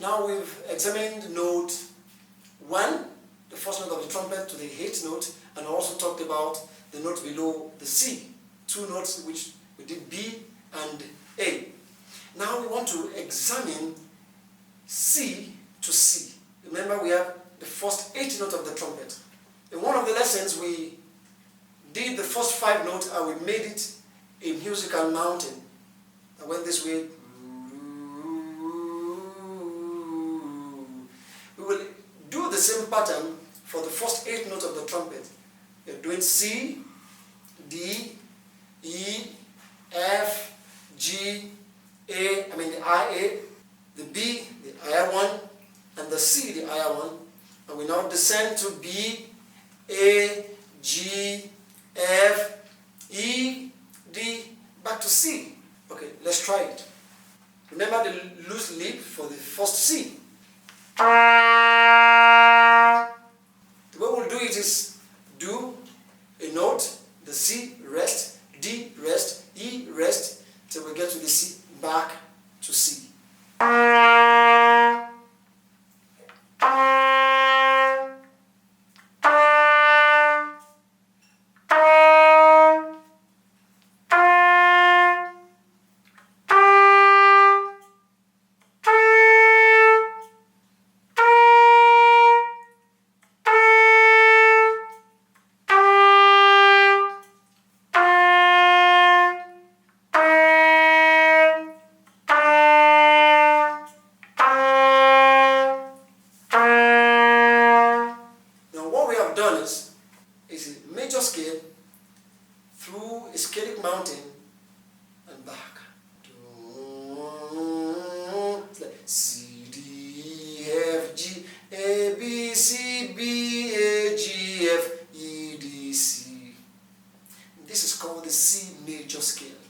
Now we've examined note 1, the first note of the trumpet, to the 8th note, and also talked about the note below the C, 2 notes which we did B and A. Now we want to examine C to C. Remember, we have the first 8 notes of the trumpet. In one of the lessons we did the first 5 notes and we made it a musical mountain. I went this way. We will do the same pattern for the first 8 notes of the trumpet. You're doing C, D, E, F, G, A, the IA, the B, the higher one, and the C, the higher one. And we now descend to B, A, G, F, E, D, back to C. Okay, let's try it. Remember the loose lip for the first C. The way we'll do it is do a note, the C, rest, D, rest, E, rest, till we get to the C, back to C. Is a major scale through a scalic mountain and back. It's like C, D, F, G, A, B, C, B, A, G, F, E, D, C. This is called the C major scale.